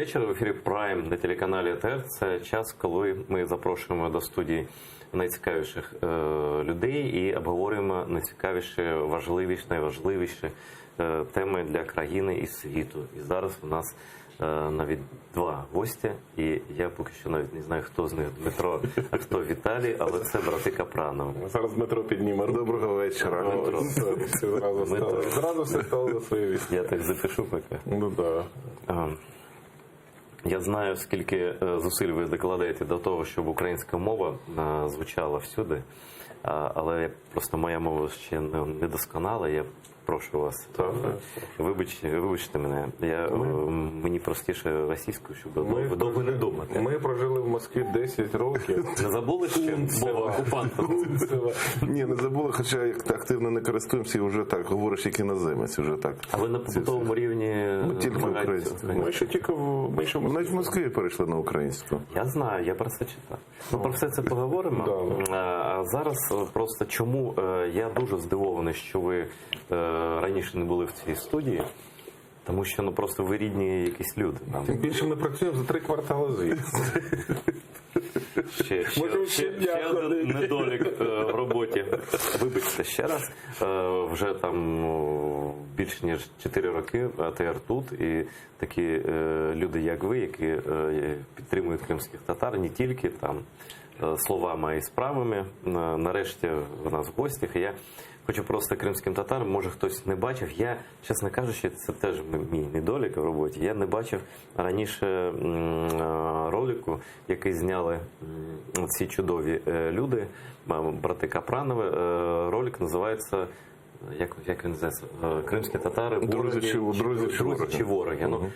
вечір. В ефірі Prime на телеканалі АТР. Це час, коли ми запрошуємо до студії найцікавіших людей і обговорюємо найцікавіші, важливіші, найважливіші теми для країни і світу. І зараз у нас навіть два гості, і я поки що навіть не знаю, хто з них Дмитро, а хто Віталій, але це брати Капранови. Зараз Дмитро підніме. Доброго вечора. Дмитро. Зразу все стало на своє місце. Я так запишу поки. Ну так. Я знаю, скільки зусиль ви докладаєте до того, щоб українська мова звучала всюди, але просто моя мова ще не досконала. Я прошу вас, вибачте мене. Мені простіше російською, щоб довго не думати. Ми прожили в Москві 10 років. Не забули ще мова окупанта? Ні, не забули, хоча як активно не користуємося і вже так, говориш як іноземець, вже так. А ви на побутовому рівні? Тільки українською. Ми ще тільки Навіть в Москві перейшли на українську. Я знаю, я про це читав. Ми про все це поговоримо. А зараз просто чому я дуже здивований, що ви раніше не були в цій студії, тому що просто ви рідні якісь люди. Тим більше ми працюємо за 3 квартали звідси. Ще один недолік в роботі. Вибачте ще раз. Вже там більше ніж 4 роки АТР тут, і такі люди, як ви, які підтримують кримських татар, не тільки там словами, а й справами. Нарешті в нас в гостях. І я хочу просто кримським татарам, може хтось не бачив. Я, чесно кажучи, це теж мій недолік в роботі. Я не бачив раніше ролику, який зняли ці чудові люди, брати Капранови. Ролик називається, як він називається? Кримські татари, друзі чи вороги. Ну,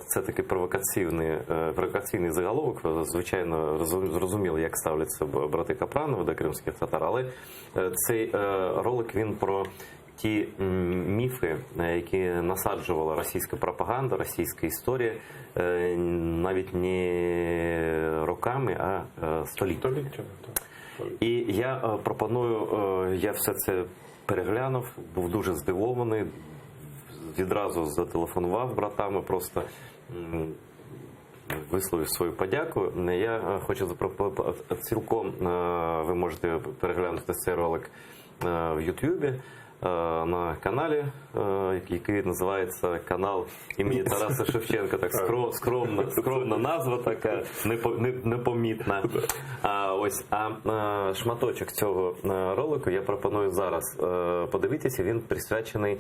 це такий провокаційний заголовок. Звичайно, зрозуміло, як ставляться брати Капранови до кримських татар, але цей ролик, він про ті міфи, які насаджувала російська пропаганда, російська історія, навіть не роками, а століттями. І я пропоную, я все це переглянув, був дуже здивований, відразу зателефонував братами, просто висловив свою подяку. Я хочу запропонувати, цілком ви можете переглянути цей ролик в Ютубі на каналі, який називається канал імені Тараса Шевченка. Так скромна назва така, непомітна. А шматочок цього ролику я пропоную зараз подивитися. Він присвячений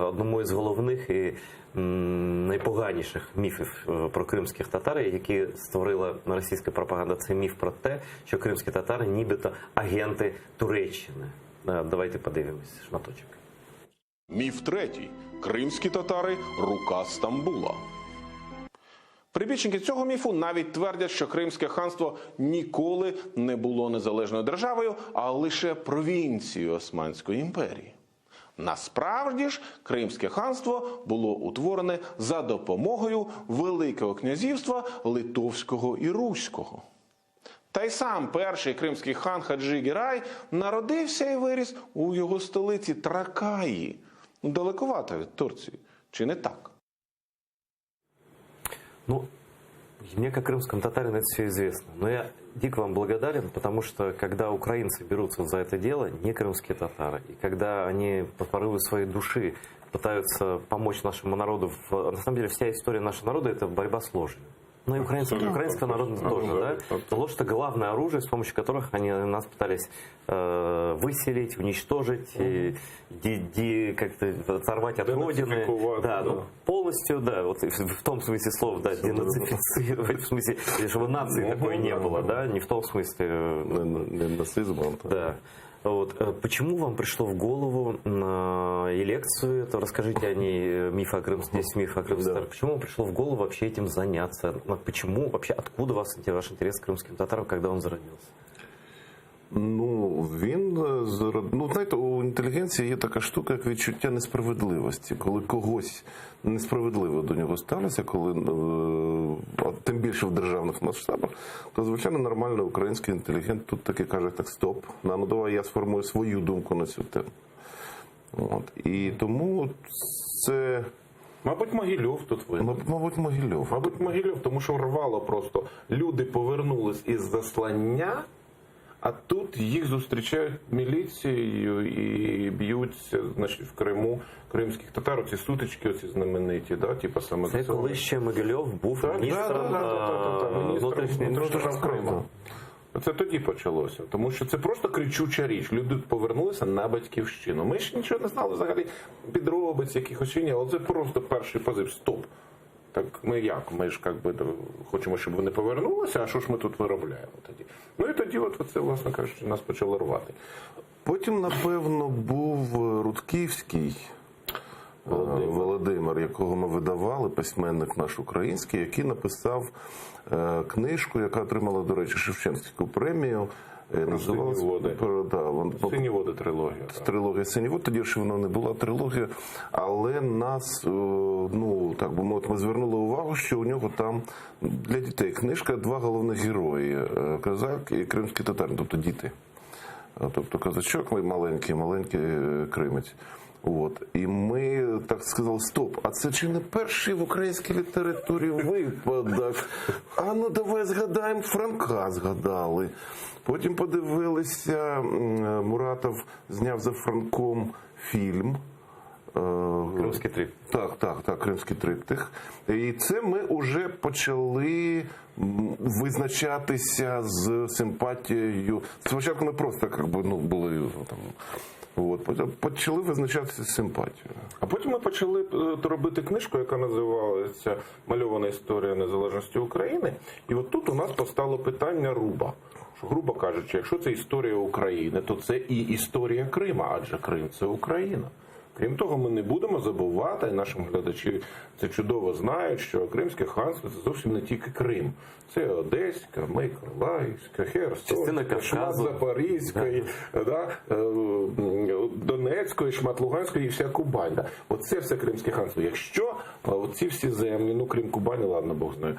одному із головних і найпоганіших міфів про кримських татар, які створила російська пропаганда. Це міф про те, що кримські татари нібито агенти Туреччини. Давайте подивимось шматочок. Міф третій. Кримські татари – рука Стамбула. Прибічники цього міфу навіть твердять, що Кримське ханство ніколи не було незалежною державою, а лише провінцією Османської імперії. Насправді ж, Кримське ханство було утворене за допомогою Великого князівства Литовського і Руського. Та й сам перший кримський хан Хаджи Герай народився і виріс у його столиці Тракаї. Далековато від Турції. Чи не так? Ну, мне как крымскому татарину это все известно. Но я дико вам благодарен, потому что когда украинцы берутся за это дело, не крымские татары, и когда они по порыву своей души пытаются помочь нашему народу, на самом деле вся история нашего народа – это борьба с ложью. Ну и украинского народа тоже, да? Ложь – это главное оружие, с помощью которых они нас пытались выселить, уничтожить, как-то оторвать от родины. Да, ну, полностью, да, вот в том смысле слов, да, денацифицировать, в смысле, чтобы нации такой не было, да, не в том смысле. Нацизмом. Да. Вот. Почему вам пришло в голову и лекцию, это расскажите о ней, миф о крымских татарах, почему вам пришло в голову вообще этим заняться? Почему, вообще, откуда ваш интерес к крымским татарам, когда он зародился? Ну, знаєте, у інтелігенції є така штука, як відчуття несправедливості. Коли когось несправедливо до нього сталося, коли, тим більше в державних масштабах, то, звичайно, нормальний український інтелігент тут таки каже, так, стоп, ну давай я сформую свою думку на цю тему. І тому це Мабуть, Могильов тут винен. Мабуть, Могильов. Мабуть, Могильов, тому що рвало просто. Люди повернулись із заслання, а тут їх зустрічають міліцією і б'ються, значить, в Криму кримських татар, оці сутички, оці знамениті, да, типу саме Це коли ще Могильов був міністром внутрішніх справ Криму. Це тоді почалося, тому що це просто кричуча річ. Люди повернулися на батьківщину. Ми ж нічого не знали взагалі підробиць, якихось чи ні, але це просто перший позив. Стоп. Так ми як? Ми ж як би хочемо, щоб вони повернулися, а що ж ми тут виробляємо тоді? Ну і тоді от це, власне кажучи, нас почало рвати. Потім, напевно, був Рудківський Володимир, якого ми видавали, письменник наш український, який написав книжку, яка отримала, до речі, Шевченківську премію. «Сині води». «Сині води» трилогія. Трилогія «Сині води». Тоді ще вона не була трилогія, але нас, ну, так би мовити, ми звернули увагу, що у нього там для дітей книжка «Два головних герої» – козак і кримський татар, тобто діти. Тобто козачок, маленький кримець. От. І ми так сказали, стоп, а це чи не перший в українській літературі випадок? А ну давай згадаємо, Франка згадали. Потім подивилися, Муратов зняв за Франком фільм. Кримський трип. Так, Кримський триптих. І це ми вже почали визначатися з симпатією. Спочатку ми просто були там. От, почали визначатися з симпатією. А потім ми почали робити книжку, яка називалася «Мальована історія незалежності України». І от тут у нас постало питання руба. Що, грубо кажучи, якщо це історія України, то це і історія Крима, адже Крим – це Україна. Крім того, ми не будемо забувати, і наші глядачі це чудово знають, що Кримське ханство – це зовсім не тільки Крим. Це Одеська, Миколаївська, Херсонська, шмат Запорізької, да, Донецької, шмат Луганської і вся Кубань. Да. Оце все Кримське ханство. Якщо ці всі землі, ну крім Кубані, ладно, Бог знає,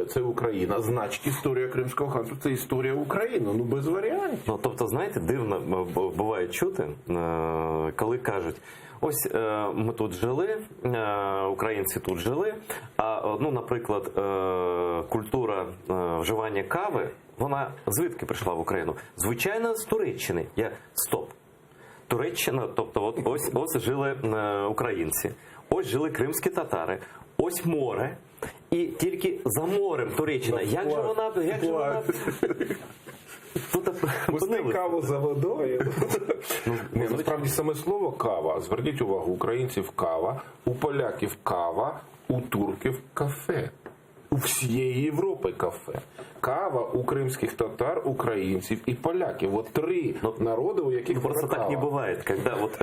це Україна, значить історія Кримського ханства – це історія України, ну без варіантів. Ну, тобто, знаєте, дивно буває чути, коли кажуть, ось ми тут жили, українці тут жили, а, ну, наприклад, культура вживання кави, вона звідки прийшла в Україну? Звичайно, з Туреччини. Стоп. Туреччина, тобто ось жили українці, ось жили кримські татари, ось море, і тільки за морем Туреччина. Як же вона... Пусти каву за водою. Насправді саме слово кава, зверніть увагу, українців кава, у поляків кава, у турків кафе. У всієї Європи кафе. Кава у кримських татар, українців і поляків. Вот три народи, у яких просто кава. Так не бывает, когда вот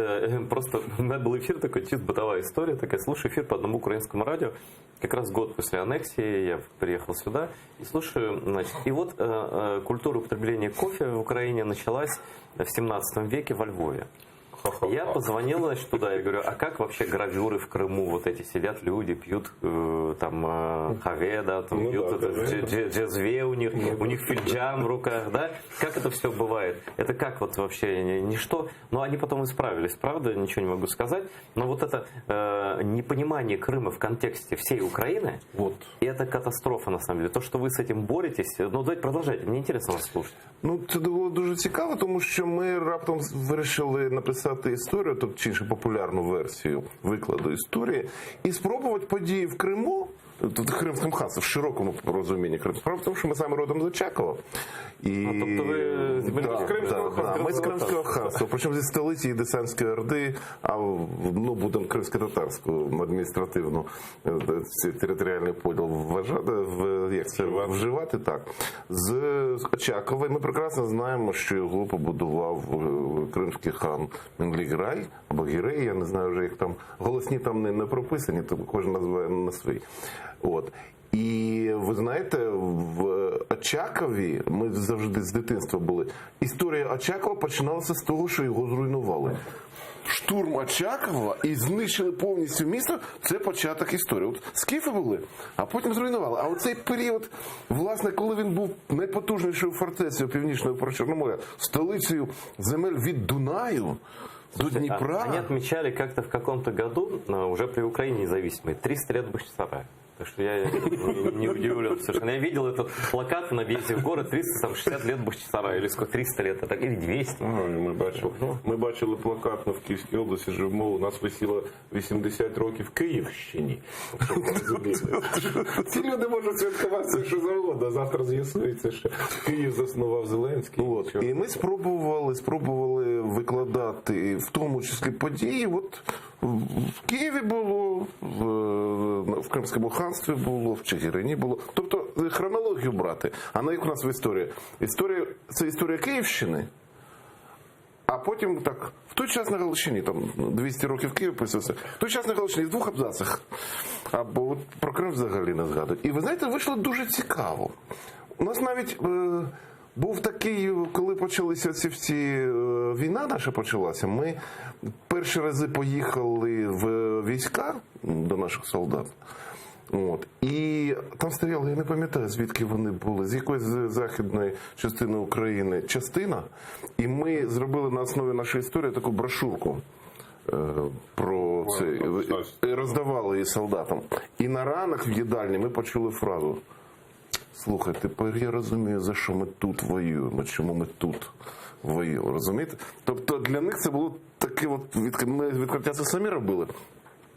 просто у меня был эфир такой, чисто бытовая история, такая, слушаю эфир по одному украинскому радио, как раз год после аннексии я приехал сюда и слушаю, значит, и вот культура употребления кофе в Украине началась в 17 веке во Львове. Я позвонил, значит, туда и говорю, а как вообще гравюры в Крыму, вот эти сидят люди, пьют там хаве, да, там ну, пьют да, джезве у них финджан в руках, да? Как это все бывает? Это как вот вообще ничто? Но они потом исправились, правда, ничего не могу сказать. Но вот это непонимание Крыма в контексте всей Украины, вот. Это катастрофа на самом деле. То, что вы с этим боретесь, ну давайте продолжайте, мне интересно вас слушать. Ну, це було дуже цікаво, тому що ми раптом вирішили написати історію, тобто чи іншу популярну версію викладу історії, і спробувати події в Криму, тобто Кримському ханстві, в широкому розумінні Криму. Справа в тому, що ми самі родом з Очакова. І... тобто ви з Кримського ханства? Ми з Кримського ханства, причому зі столиці Єдисанської Орди, а ну, будемо кримсько-татарську адміністративну територіальний поділ вживати так. З Очакова. Ми прекрасно знаємо, що його побудував кримський хан Менглі-Грай, або Гірей, я не знаю вже, як там, голосні там не прописані, то кожен називає на свій. От. І ви знаєте, в Очакові, ми завжди з дитинства були, історія Очакова починалася з того, що його зруйнували. Штурм Очакова і знищили повністю місто, це початок історії. От скіфи були, а потім зруйнували. А оцей період, власне, коли він був найпотужнішою фортецею Північного Причорномор'я, столицею земель від Дунаю, до Дніпра. Они отмечали как-то в каком-то году, уже при Украине независимой, 300 лет Бахчисарая. Так что я не удивлен совершенно. Я видел этот плакат на въезде в город 360 лет Бахчисарая, или сколько, 300 лет, или 200. Ми бачили плакат в Київській області, живемо, у нас висіло 80 років Київщині. Щоб ви розуміли. Ці люди можуть святкувати все, що завгодно, а завтра з'ясується, що Київ заснував Зеленський. От. І ми спробували викладати, в тому числі події. От в Києві було, в Кримському ханстві було, в Чигирині було. Тобто хронологію брати. А на як у нас в історії? Це історія Київщини. А потім так, в той час на Галичині, там 200 років Київ писався, в той час на Галичині в 2 абзацах. Або от про Крим взагалі не згадують. І ви знаєте, вийшло дуже цікаво. У нас навіть був такий, коли почалися ці всі, війна наша почалася, ми перші рази поїхали в війська до наших солдат. От. І там стояли, я не пам'ятаю, звідки вони були, з якоїсь західної частини України частина. І ми зробили на основі нашої історії таку брошурку про це, і роздавали її солдатам. І на ранок в їдальні ми почули фразу: слухай, тепер я розумію, за що ми тут воюємо, чому ми тут воюємо, розумієте? Тобто для них це було таке от відкриття, це самі робили.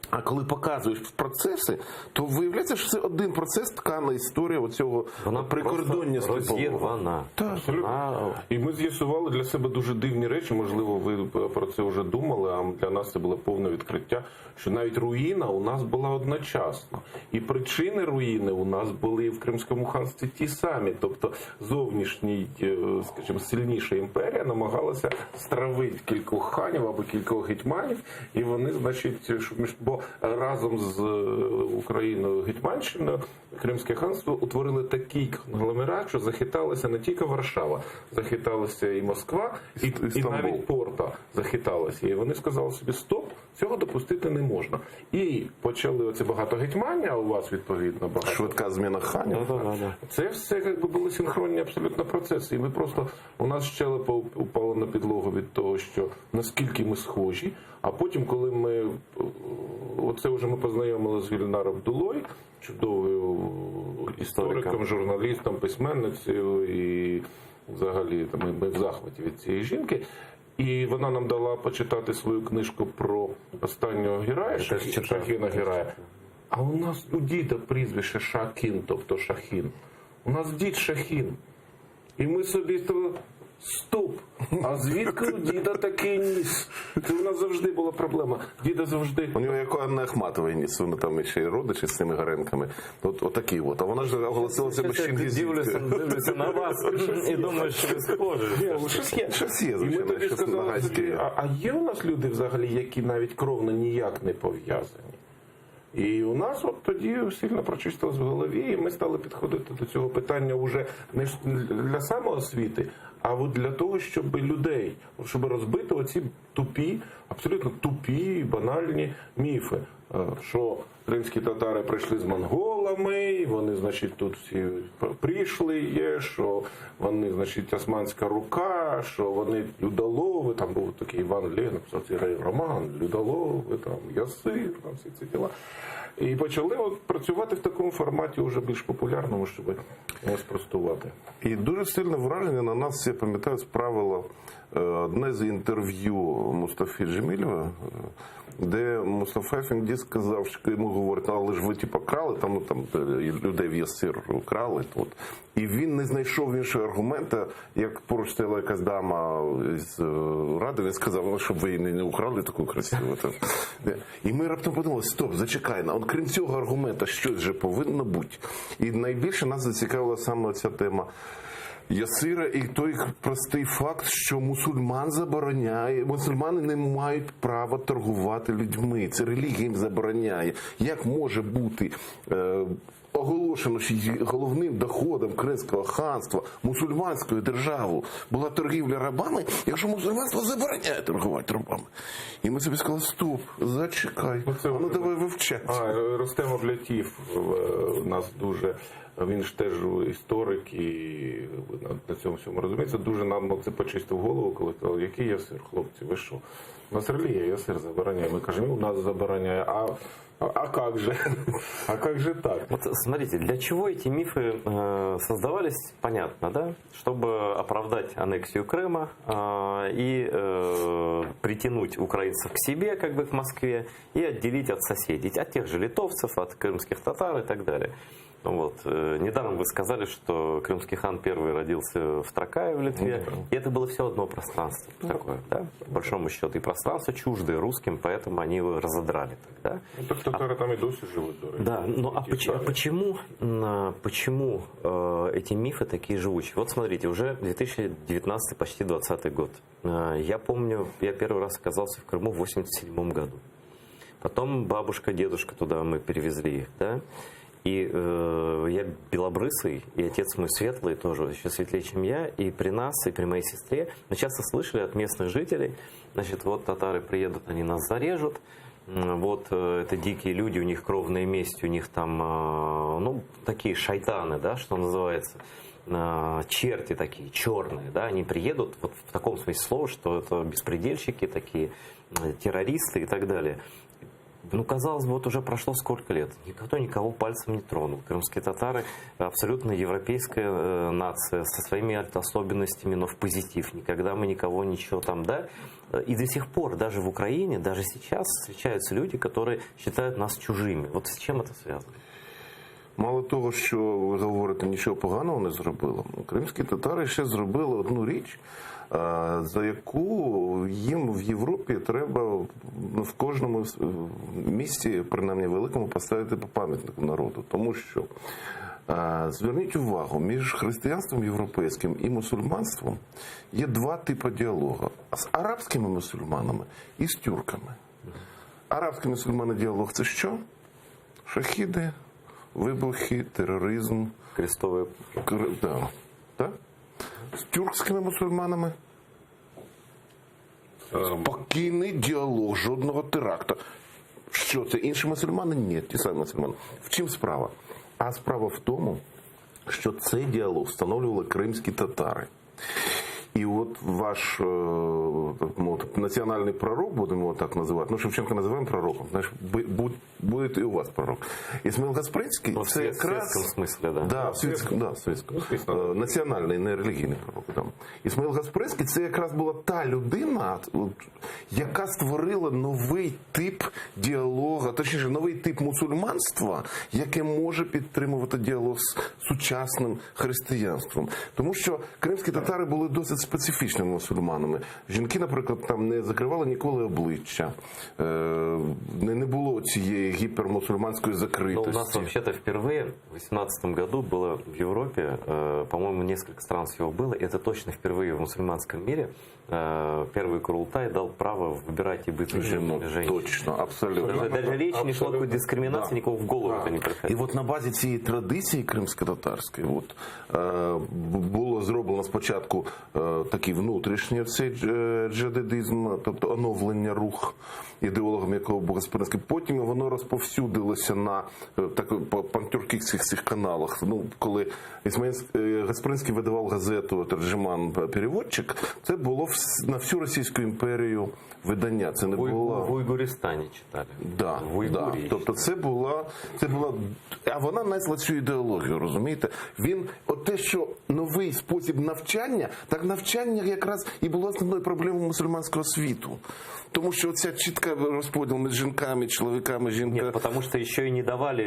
А коли показуєш процеси, то виявляється, що це один процес, ткана історія оцього прикордоння роз'єднана. Абсолютно. І ми з'ясували для себе дуже дивні речі, можливо, ви про це вже думали, а для нас це було повне відкриття, що навіть руїна у нас була одночасно. І причини руїни у нас були в Кримському ханстві ті самі. Тобто зовнішній, скажімо, сильніша імперія намагалася стравити кількох ханів або кількох гетьманів, і вони, значить, бо разом з Україною Гетьманщиною Кримське ханство утворили такий конгломерат, що захиталася не тільки Варшава, захиталася і Москва, і навіть Порта захиталася. І вони сказали собі: стоп, цього допустити не можна. І почали оце багатогетьмання, а у вас відповідно багато. Швидка зміна ханів. Це все якби були синхронні абсолютно процеси. І ми просто, у нас щелепа упала на підлогу від того, що наскільки ми схожі. А потім, коли ми, оце вже ми познайомилися з Гюльнар Абдулой, чудовою істориком, журналістом, письменницею, і взагалі ми в захваті від цієї жінки. І вона нам дала почитати свою книжку про останнього героя, Шахіна Герая. А у нас у діда прізвище Шакін, тобто Шахін. У нас дід Шахін. І ми собі стоп, а звідки у діда такий ніс? Це у нас завжди була проблема. Діда завжди... У нього як Анна Ахматова ніс, вони там ще й родичі з цими Гаренками. Отакі от. А вона ж оголосила себе чингізівкою. Дивлюся на вас і думаю, що ви схожі. Щось є, І ми тоді щось сказали нагайське собі, є. а є у нас люди взагалі, які навіть кровно ніяк не пов'язані? І у нас от тоді сильно прочистилось в голові, і ми стали підходити до цього питання вже не для самоосвіти, а от для того, щоб людей, щоб розбити оці тупі, абсолютно тупі, банальні міфи, що кримські татари прийшли з монголами, і вони, значить, тут всі прийшли є, що вони, значить, османська рука, що вони людолови, там був такий Іван Лє, написав цей роман, людолови, там, Ясир, там всі ці діла. І почали от працювати в такому форматі вже більш популярному, щоб спростувати. І дуже сильне враження на нас, я пам'ятаю, справило одне з інтерв'ю Мустафи Джемілєва, де Мустафа Ефенді сказав, що йому говорять: але ж ви типу крали, там людей в Ясир крали. От. І він не знайшов іншого аргумента, як поруч стояла якась дама з ради, він сказав: щоб ви не украли таку красиву. І ми раптом подумали: стоп, зачекай, крім цього аргумента щось же повинно бути. І найбільше нас зацікавила саме ця тема Ясира і той простий факт, що мусульмани не мають права торгувати людьми. Це релігія їм забороняє. Як може бути оголошено, що головним доходом Кримського ханства, мусульманської держави, була торгівля рабами, якщо мусульманство забороняє торгувати рабами? І ми собі сказали: стоп, зачекай, давай вивчати. Ростем Облятів у нас дуже, він ж теж історик і на цьому всьому розуміється, дуже нам це почистив голову, коли сказав: який Ясир, хлопці, ви що? У нас релігія СР забороняє. Ми кажемо, у нас забороняє. А как же? А как же так? Вот смотрите, для чего эти мифы создавались, понятно, да? Чтобы оправдать аннексию Крыма и притянуть украинцев к себе, как бы к Москве, и отделить от соседей, от тех же литовцев, от крымских татар и так далее. Вот. Недаром вы сказали, что крымский хан первый родился в Тракае в Литве, и это было все одно пространство такое, да? По большому счету, и пространство чуждое русским, поэтому они его разодрали тогда. Ну, так татары там и досі живут, дорогі. Да, ну почему эти мифы такие живучие? Вот смотрите, уже 2019, почти 2020 год. Я помню, я первый раз оказался в Крыму в 87 году. Потом бабушка, дедушка туда мы перевезли их, да? И я белобрысый, и отец мой светлый, тоже еще светлее, чем я, и при нас, и при моей сестре мы часто слышали от местных жителей, значит, вот татары приедут, они нас зарежут, вот это дикие люди, у них кровная месть, у них там, ну, такие шайтаны, да, что называется, черти такие, черные, да, они приедут, вот в таком смысле слова, что это беспредельщики такие, террористы и так далее. Ну, казалось бы, вот уже прошло сколько лет. Никто никого пальцем не тронул. Крымские татары абсолютно европейская нация со своими особенностями, но в позитив. Никогда мы никого ничего там, да. И до сих пор, даже в Украине, даже сейчас встречаются люди, которые считают нас чужими. Вот с чем это связано? Мало того, що ви говорите, нічого поганого не зробило, кримські татари ще зробили одну річ, за яку їм в Європі треба в кожному місті, принаймні великому, поставити пам'ятник народу. Тому що, зверніть увагу, між християнством європейським і мусульманством є два типи діалогу. З арабськими мусульманами і з тюрками. Арабські мусульмани діалог – це що? Шахіди, вибухи, тероризм. Крестовые. Да. Так? З тюркськими мусульманами спокійний діалог, жодного теракту. Що це? Інші мусульмани? Ні, ті самі мусульмани. В чим справа? А справа в тому, що цей діалог встановлювали кримські татари. І от ваш національний пророк, будемо його так називати, ну Шевченка називаємо пророком, знаєш, буде і у вас пророк. Ісмаїл Гаспринський, Ну, це якраз... В світському смислі, да. Да, в світському. Національний, не релігійний пророк. Там. Ісмаїл Гаспринський, це якраз була та людина, яка створила новий тип діалогу, точніше, новий тип мусульманства, яке може підтримувати діалог з сучасним християнством. Тому що кримські татари були досить специфічними мусульманами. Жінки, наприклад, там не закривали ніколи обличчя. Не було цієї гіпермусульманської закритості. Но у нас вообще-то впервые в 2018 году было в Европе, по-моему, несколько стран всего было, и это точно впервые в мусульманском мире первый Курултай дал право выбирать и быть женщиной. Точно, абсолютно. Даже речь не шла о какой дискриминации, Да. никого в голову это не І приходило. от на базі цієї традиції кримсько-татарської було зроблено спочатку такий внутрішній цей джадидизм, тобто оновлення рух, ідеологом якого був Гаспринський. Потім воно розповсюдилося на по пантюрківських цих каналах. Ну, коли Ісмаїл Гаспринський видавав газету «Терджиман-переводчик», це було на всю Російську імперію видання. Це не було... В Уйгуристані читали. Да, в Уйгурі. да. Тобто це була, а вона несла цю ідеологію, розумієте? Він, от те, що новий спосіб навчання, так навчання якраз і було основною проблемою мусульманського світу. Тому що оця чітка розподіл між жінками, чоловіками, жінками. Нет, потому что еще и не давали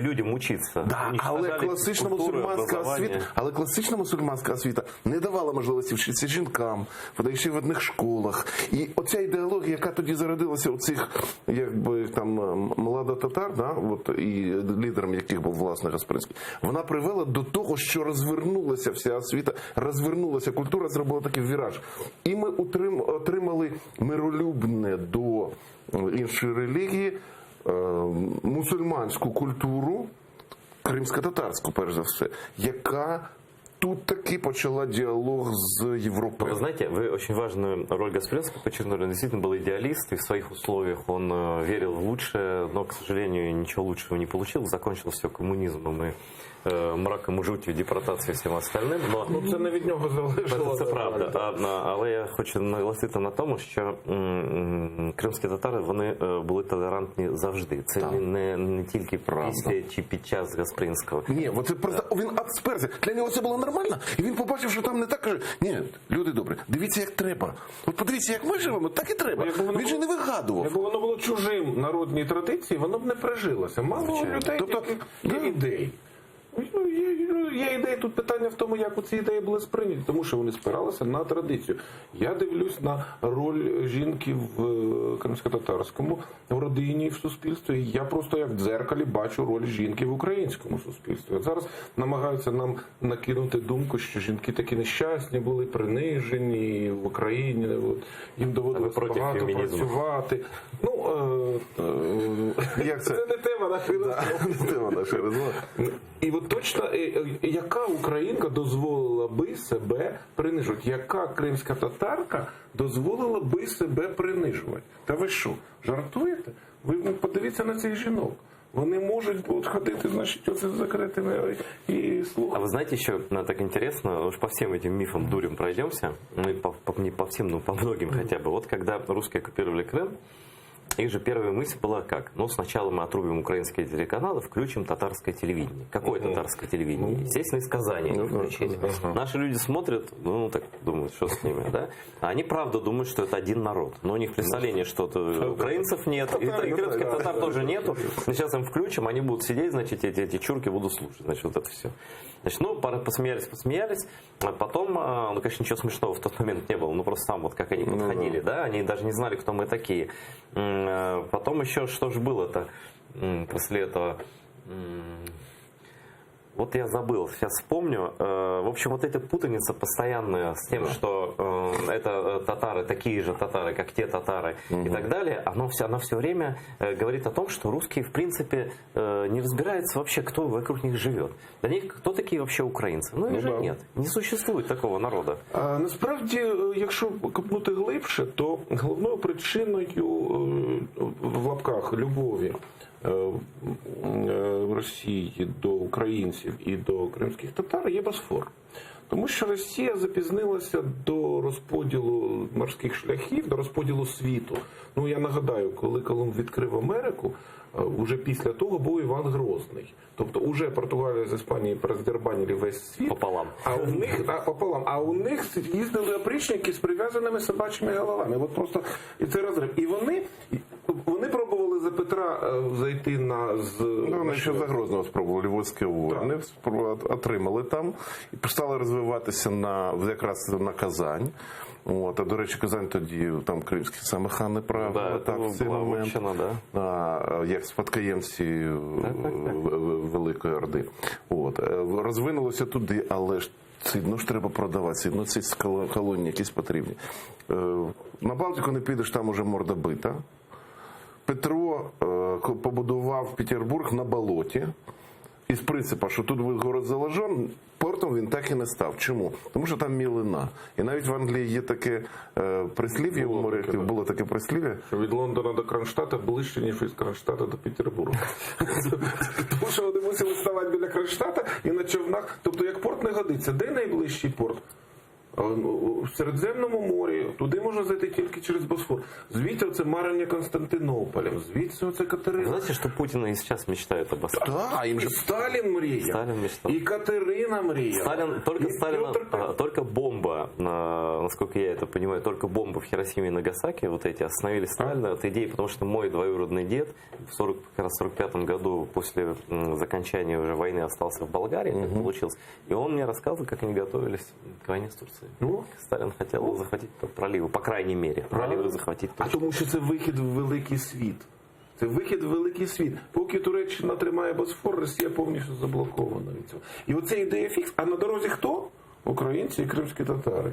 людям учиться. Да, але класична мусульманська освіта не давала можливості вчитися жінкам, ще й в одних школах. І оця ідеологія, яка тоді зародилася у цих, якби там младотатар, да, от, і лідером яких був власне Гаспринський, вона привела до того, що розвернулася вся освіта, розвернулася культура, зробила такий віраж. І ми отримали миролюбне до іншої релігії мусульманську культуру, кримсько-татарську, перш за все, яка тут таки почала діалог з Європою. Вы знаете, вы очень важную роль Гаспринского подчеркнули. Он действительно был идеалист, и в своих условиях он верил в лучшее, но, к сожалению, ничего лучшего не получил. Закончил все коммунизмом и мраком, жуттю, депортацією і всім остальним. Но Ну, це не від нього залежало. це правда. Але я хочу наголосити на тому, що кримські татари, вони були толерантні завжди. Це не тільки після чи під час Гаспринського. Ні, це просто він сперся. Для нього це було нормально, і він побачив, що там не так, каже: ні, люди добрі, дивіться, як треба. От подивіться, як ми живемо, так і треба. Він же не вигадував. Якби воно було чужим народній традиції, воно б не прижилося. Мало людей, Тобто, яких є ідей. Є ідеї, тут питання в тому, як ці ідеї були сприйняті, тому що вони спиралися на традицію. Я дивлюсь на роль жінки в кримськотатарському в родині, в суспільстві. Я просто як в дзеркалі бачу роль жінки в українському суспільстві. От зараз намагаються нам накинути думку, що жінки такі нещасні були, принижені в Україні, от, їм доводилося багато працювати. Як Це не тема нашої розмови. І от точно, яка українка дозволила би себе принижувати? Яка кримська татарка дозволила би себе принижувати? Та ви що, жартуєте? Ви подивіться на цих жінок. Вони можуть ходити, значить, оце з закритими і слухати. А вы знаете, еще так интересно, уж по всем этим мифам дурям пройдемся, ну, не по всем, но по многим хотя бы. Вот когда русские оккупировали Крым, их же первая мысль была как? Ну, сначала мы отрубим украинские телеканалы, включим татарское телевидение. Какое татарское телевидение? Естественно, из Казани они включили. Наши люди смотрят, ну, так думают, что с ними, да? А они правда думают, что это один народ. Но у них представление, что украинцев нет, и крымских татар тоже нету. Но сейчас им включим, они будут сидеть, значит, эти чурки будут слушать, значит, вот это все. Значит, ну, посмеялись. А потом, ну, конечно, ничего смешного в тот момент не было. Ну, просто там вот как они подходили, да? Они даже не знали, кто мы такие. Потом еще, что же было-то после этого? Вот я забыл, сейчас вспомню. В общем, вот эта путаница постоянная с тем, что это татары, такие же татары, как те татары и так далее, она все время говорит о том, что русские, в принципе, не разбираются вообще, кто вокруг них живет. Для них кто такие вообще украинцы? Ну, их же нет. Не существует такого народа. А насправді, якщо копнути глибше, то головною причиною в лапках любові Росії до українців і до кримських татар є Босфор. Тому що Росія запізнилася до розподілу морських шляхів, до розподілу світу. Ну, я нагадаю, коли Колумб відкрив Америку, уже після того був Іван Грозний. Тобто уже Португалія з Іспанією роздербанили весь світ. Пополам. А у них їздили опричники з прив'язаними собачими головами. От просто і це розрив. І вони пробували за Петра зайти Вони ще за Грозного спробували, Львовські воїни, отримали там і стали розвиватися якраз на Казань. От, а до речі, Казань тоді там кримські саме хани правили, так, в цей момент, вивчена, як спадкоємці Великої Орди. От, розвинулося туди, але ж сидно ж треба продавати, сидно ці колонії якісь потрібні. На Балтику не підеш, там уже морда бита. Петро побудував Петербург на болоті. Із принципу, що тут буде город заложен, портом він так і не став. Чому? Тому що там мілина. І навіть в Англії є таке прислів'я, було таке прислів'я. Що від Лондона до Кронштадта ближче, ніж від Кронштадта до Петербурга. Тому що вони мусили ставати біля Кронштадта і на човнах. Тобто, як порт не годиться, де найближчий порт? В Середземному морі, туди можна зайти тільки через Босфор. Звідси оце марення Константинополем, звідси оце Катерина. Знаете, что Путин и сейчас мечтает об Босфоре? Да, і Сталін мріяв, Сталин мечтал. і Катерина мріяла. Только бомба, насколько я это понимаю, только бомба в Хиросиме и Нагасаки, вот эти остановили Сталина от идеи, потому что мой двоюродный дед в 45-м году после закончания уже войны остался в Болгарии, так получилось, и он мне рассказывал, как они готовились к войне с Турцией. Сталин хотел захватить проливы, по крайней мере, проливы захватить А точно. тому що це вихід в великий світ. Це вихід в великий світ. Поки Туреччина тримає Босфор, Росія повністю заблокована від цього. І оце ідея фікс. А на дорозі хто? Українці і кримські татари.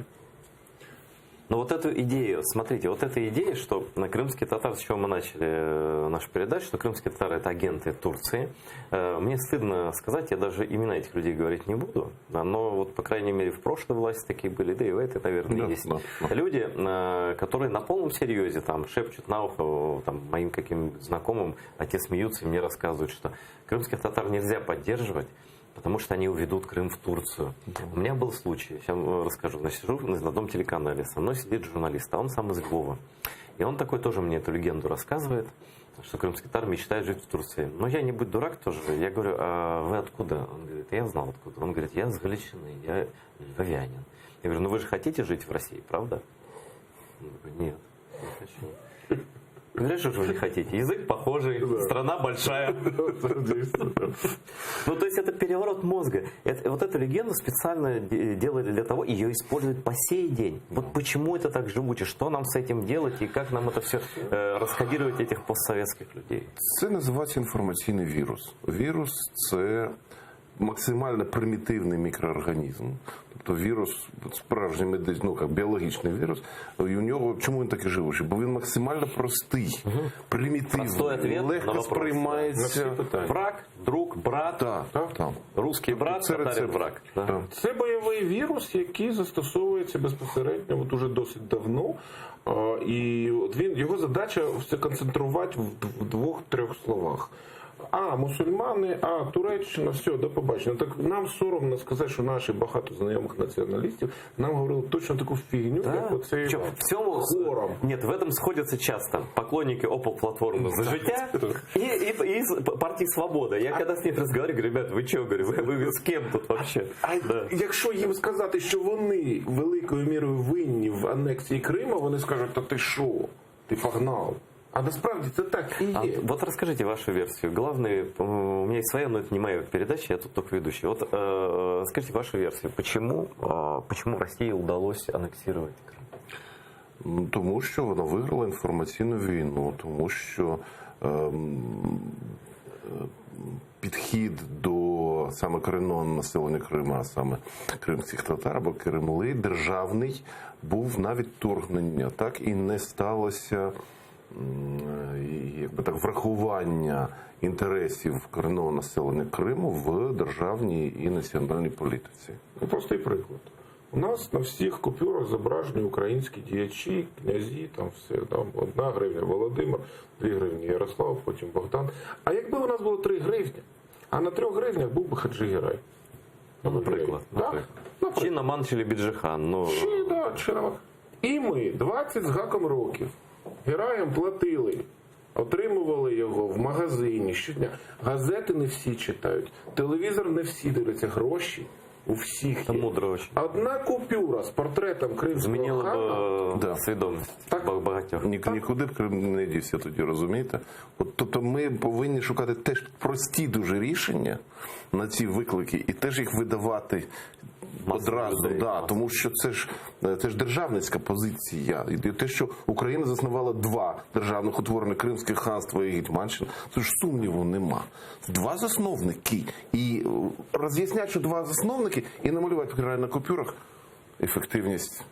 Но вот эту идею, смотрите, вот эта идея, что крымские татары, с чего мы начали нашу передачу, что крымские татары это агенты Турции. Мне стыдно сказать, я даже имена этих людей говорить не буду, но вот, по крайней мере, в прошлой власти такие были, да и в этой, наверное, есть люди, которые на полном серьезе там шепчут на ухо там, моим каким знакомым, а те смеются и мне рассказывают, что крымских татар нельзя поддерживать, потому что они уведут Крым в Турцию. У меня был случай, сейчас расскажу. Значит, сижу на одном телеканале, со мной сидит журналист, а он сам из Львова. И он такой тоже мне эту легенду рассказывает, что крымский татар мечтает жить в Турции. Но я не будь дурак тоже. Я говорю, а вы откуда? Он говорит, я знал откуда. Он говорит, я с Галичины, я львовянин. Я говорю, ну вы же хотите жить в России, правда? Он говорит, нет, не хочу. Говорят, что вы не хотите. Язык похожий, страна большая. Ну, то есть это переворот мозга. Вот эту легенду специально делали для того, ее используют по сей день. Вот почему это так живуче, что нам с этим делать и как нам это все розкодировать этих постсоветских людей. Це називається інформаційний вірус. Вірус – це максимально примітивний мікроорганізм. Тобто вірус, справжній біологічний вірус, і у нього, чому він такий живучий? Бо він максимально простий, примітивний, легко сприймається. Враг, друг, брат, русський брат, татарин враг. Це бойовий вірус, який застосовується безпосередньо от уже досить давно. І от його задача все концентрувати в двох-трьох словах. А, мусульмани, а, Туреччина, все, до побачення. Так нам соромно сказати, що наші багато знайомих націоналістів нам говорили точно таку фігню, як оцей хором. Нет, в этом сходятся часто поклонники Опел-платформы «За життя» и партии «Свобода». Я когда с ними разговариваю, говорю, ребят, вы что, говорю, вы с кем тут вообще? Якщо їм сказати, що вони великою мірою винні в анексії Криму, вони скажуть, та ти що, ти погнав. А насправді це так и есть. Вот расскажите вашу версию. Главное, у меня есть своя, но это не моя передача, я тут только ведущий. Вот скажите вашу версию. Почему России удалось аннексировать Крим? Тому що вона виграла інформаційну війну, тому що підхід до саме корінного населення Криму, а саме кримських татар або Кремли, державний, був навіть вторгнення, так і не сталося врахування інтересів корінного населення Криму в державній і національній політиці. Простий приклад. У нас на всіх купюрах зображені українські діячі, князі, там все, там 1 гривня Володимир, 2 гривні Ярослав, потім Богдан. А якби у нас було 3 гривні, а на 3 гривнях був би Хаджи Герай. Наприклад. Чи Наман, чи Лебіджихан. Чи Наман. І ми 20 з гаком років Гераям платили, отримували його в магазині щодня. Газети не всі читають, телевізор не всі дивляться, гроші у всіх є. Одна купюра з портретом кримського хана свідомість багатьох. Нікуди б Крим не дівся тоді, розумієте? Тобто ми повинні шукати теж прості дуже рішення на ці виклики і теж їх видавати одразу, тому що це ж державницька позиція. І те, що Україна заснувала 2 державних утворення – Кримське ханство і Гетьманщина, це ж сумніву нема. 2 засновники. І роз'яснять, що 2 засновники, і намалювати на купюрах ефективність.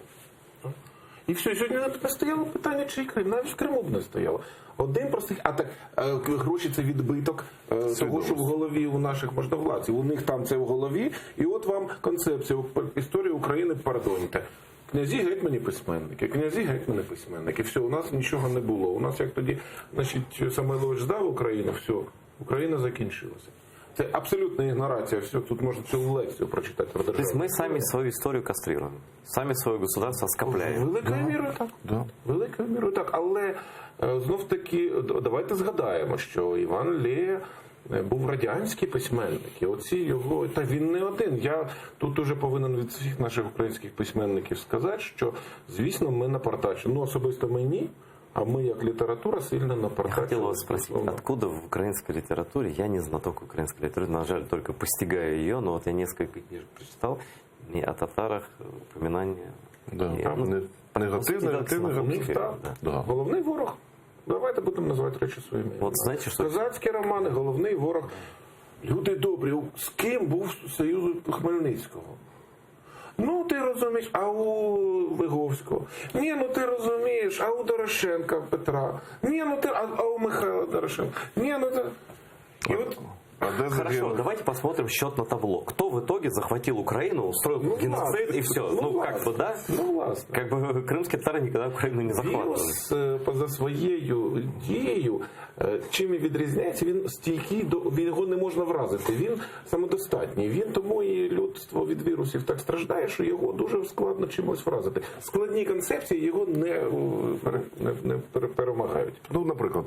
І все, сьогодні не стояло питання, чий Крим. Навіть в Криму б не стояло. Один простий, а так гроші це відбиток того, що в голові у наших можновладців. У них там це в голові, і от вам концепція історії України, пардоньте. Князі, гетьмані, письменники. Князі, гетьмани, письменники. Все, у нас нічого не було. У нас як тоді, Самойлович здав Україну, все, Україна закінчилася. Це абсолютна ігнорація. Все, тут можна цілу лекцію прочитати про державу. То есть мы сами свою историю кастрируем, сами свое государство скопляем. Великою мірою так. Великою мірою так. Але знов таки, давайте згадаємо, що Іван Лея був радянський письменник. І оці його, та він не один. Я тут уже повинен від всіх наших українських письменників сказати, що, звісно, ми напартачимо. Ну, особисто мені, а мы, как литература, сильно напортачили. Я хотел вас спросить, откуда в украинской литературе, я не знаток украинской литературы, на жаль, только постигаю ее, но вот я несколько книжек прочитал, не о татарах упоминания. Негативний. Головний ворог. Давайте будемо називати речі своїми. От знаєте, що... Козацькі романи, головний ворог. Люди добрі, з ким був Союз Хмельницького? Ну ти розумієш, а у Виговського. Ні, ну ти розумієш, а у Дорошенка Петра. Ні, ну ти, а у Михайла Дорошенка. Ні, ну ти. І от Хорошо, давайте посмотрим счет на табло. Кто в итоге захватил Украину, устроил геноцид и все? Как бы, да? Ну, власне. Как бы крымские татары никогда Украину не захватывали. Вірус поза своєю дією, чим і відрізняється, він стійкий, його не можна вразити. Він самодостатній. Він тому і людство від вірусів так страждає, що його дуже складно чимось вразити. Складні концепції його не перемагають. Ну, наприклад,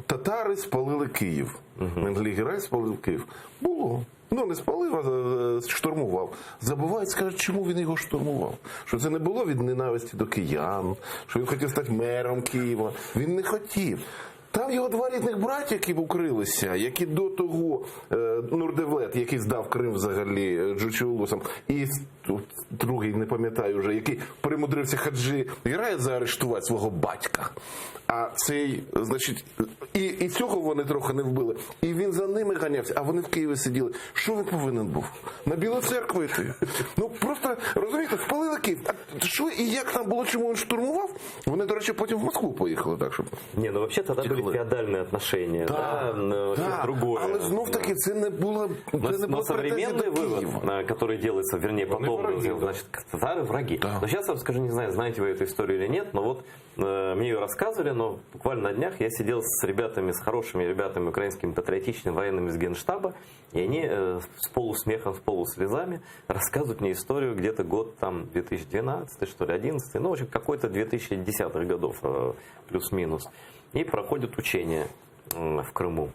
татари спалили Київ. Менглі-Герай спалив Київ. Було. Ну, не спалив, а штурмував. Забувають, скажуть, чому він його штурмував. Що це не було від ненависті до киян, що він хотів стати мером Києва. Він не хотів. Там його два рідних браті, які укрилися, які до того Нурдевлет, який здав Крим взагалі Джучулусам, і другий, не пам'ятаю вже, який примудрився Хаджі Герая заарештувати свого батька. А цей, значить, і цього вони трохи не вбили. І він за ними ганявся, а вони в Києві сиділи. Що він повинен був? На Білу церкву йти. Ну просто, розумієте, спалили Київ. А що і як там було, чому він штурмував? Вони, до речі, потім в Москву поїхали. Так, щоб... Не, ну вообще тогда были феодальные отношения. Да, другое. Але знов-таки це не було Но современный вывод, который делается, вернее, потом, значит, татары враги. Да. Но сейчас я вам скажу, не знаю, знаете вы эту историю или нет, но вот мне ее рассказывали, но буквально на днях я сидел с ребятами, с хорошими ребятами украинскими патриотичными военными из Генштаба, и они с полусмехом, с полуслезами рассказывают мне историю где-то год там 2012, что ли, 11, ну, в общем, какой-то 2010-х годов, плюс-минус. И проходят учения в Крыму.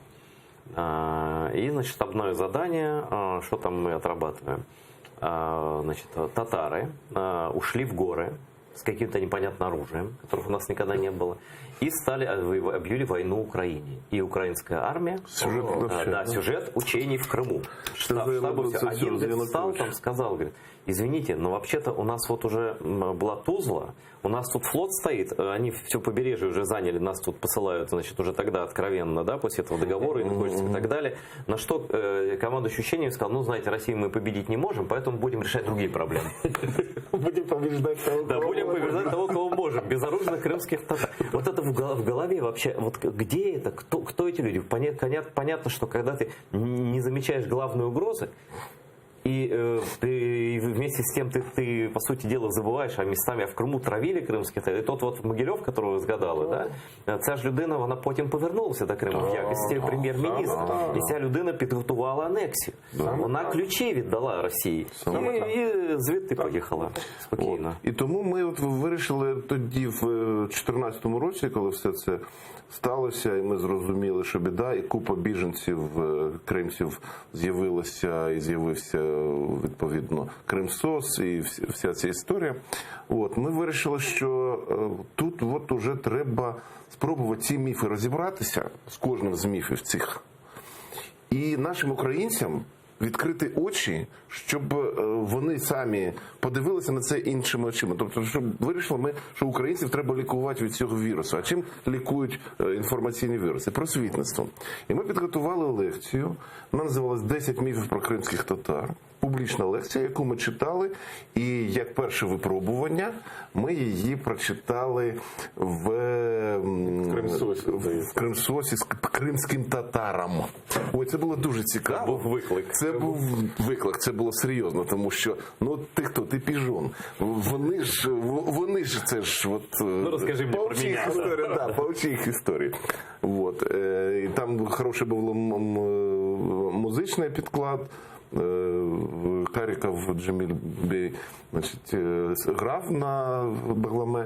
И, значит, штабное задание, что там мы отрабатываем. Значит, татары ушли в горы с каким-то непонятным оружием, которых у нас никогда не было, и объявили войну Украине. И украинская армия, сюжет учений в Крыму. Один встал, там сказал, говорит, извините, но вообще-то у нас вот уже была Тузла, у нас тут флот стоит, они все побережье уже заняли, нас тут посылают, значит, уже тогда откровенно, да, после этого договора, и так далее. На что командующий учениями сказал, ну, знаете, Россию мы победить не можем, поэтому будем решать другие проблемы. Будем побеждать того, да, будем побеждать того, кого можем, безоружных крымских татар. Вот это в голове вообще, вот где это, кто эти люди? Понятно, что когда ты не замечаешь главной угрозы, и вместе с тем ты, по сути дела, забуваєш, а містами в Криму травили кримських татар. І тот вот Могильов, которого ви згадали, да? Ця ж людина, вона потім повернулася до Криму в якості прем'єр-міністра. І ця людина підготувала анексію. Вона ключі віддала Росії. І звідти поїхала спокійно. І тому ми от вирішили тоді в 2014 році, коли все це сталося, і ми зрозуміли, що біда, і купа біженців, кримців з'явилася, і з'явився, відповідно, Кримсос, і вся ця історія. От, ми вирішили, що тут от уже треба спробувати ці міфи розібратися з кожним з міфів цих. І нашим українцям відкрити очі, щоб вони самі подивилися на це іншими очима. Тобто, щоб вирішили ми, що українців треба лікувати від цього вірусу. А чим лікують інформаційні віруси? Просвітництвом. І ми підготували лекцію, вона називалась «10 міфів про кримських татар». Публічна лекція, яку ми читали, і як перше випробування ми її прочитали в Кримсосі з кримським татарам. Ой, це було дуже цікаво. Це був виклик. Це був виклик, це було серйозно, тому що, ну, ти хто, ти піжон. Вони ж це ж, от... Ну, розкажи мені про мене. Історія, да, поучи їх історії. Вот. І там хороший був музичний підклад. Каріков Джеміль Бей, значить, грав на багламе.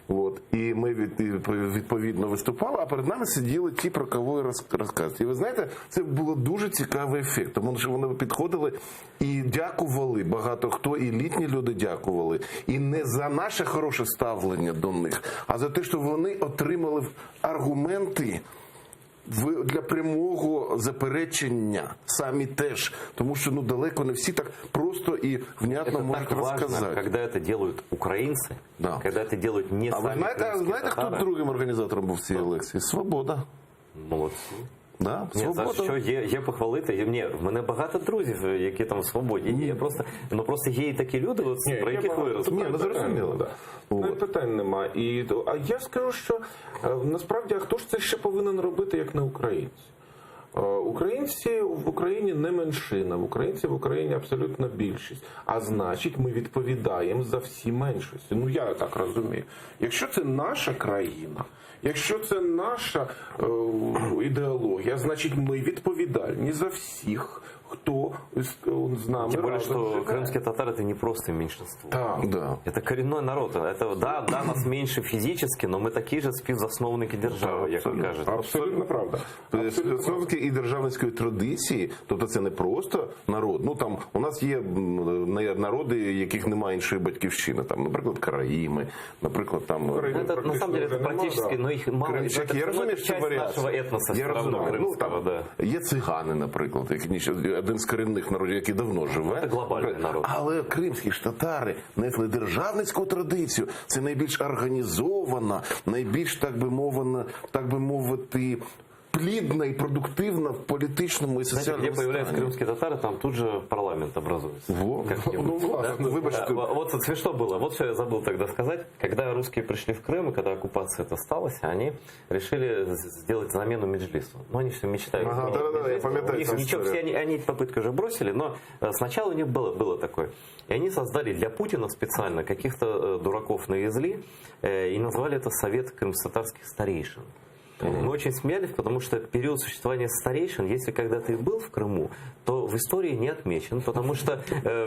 От. І ми відповідно виступали, а перед нами сиділи ті, про кого розказують. І ви знаєте, це було дуже цікавий ефект, тому що вони підходили і дякували багато хто, і літні люди дякували. І не за наше хороше ставлення до них, а за те, що вони отримали аргументи для прямого заперечення самі теж, тому що ну далеко не всі так просто і внятно можуть розказати. Когда это делают украинцы, да. Когда это делают не а сами ви знаєте, хто другим організатором був цієї лекції? Свобода. Молодці. Да? Ні, за Свобода. що є похвалити. Ні, в мене багато друзів, які там в свободі. Є просто є і такі люди, от, Ні, про є яких ви багато розповідаєте. Ні, ну зрозуміло, да. Ну, питань нема. А я скажу, що насправді, а хто ж це ще повинен робити, як не українці? Українці в Україні не меншина, українців в Україні абсолютна більшість. А значить, ми відповідаємо за всі меншості. Ну, я так розумію. Якщо це наша країна, якщо це наша ідеологія, значить ми відповідальні за всіх, хто з нами Тем более, разом что живе. крымские татары это не просто меньшинство. Так. Да. Это коренной народ. Это, да, нас меньше физически, но мы такие же співзасновники держави, як ви абсолютно. кажете. Абсолютно правда. Співзасновники і державницької традиції, тобто це не просто народ. Ну там у нас є народи, яких немає іншої батьківщини. Там, наприклад, караїми, наприклад, там Это, на самом деле, это практически, но их мало. Кримчаки. Я розумію, що часть варіації. нашего этноса Я все равно розумію. Ну, крымского, там, да. є цигани, наприклад, один з корінних народів, який давно живе. Це глобальний народ. Але кримські ж татари несли державницьку традицію. Це найбільш організована, найбільш, так би мовити, плідна і продуктивна в політичному і Знаете, соціальному где появляются стані. крымские татары, там тут же парламент образуется. Во. Как-нибудь. Ну, власне, вибачте. Вот смешно было. Вот что я забыл тогда сказать. Когда русские пришли в Крым, и когда оккупация это сталась, они решили сделать замену Меджлису. Ну, они все мечтают. Ага, заменить да-да-да, я Меджлис. памятаю У них эту ничего, историю. все они эти попытки уже бросили, но сначала у них было такое. И они создали для Путина специально каких-то дураков навезли и назвали это Совет крымско-татарских старейшин. Мы очень смеялись, потому что период существования старейшин, если когда-то и был в Крыму, то в истории не отмечен, потому что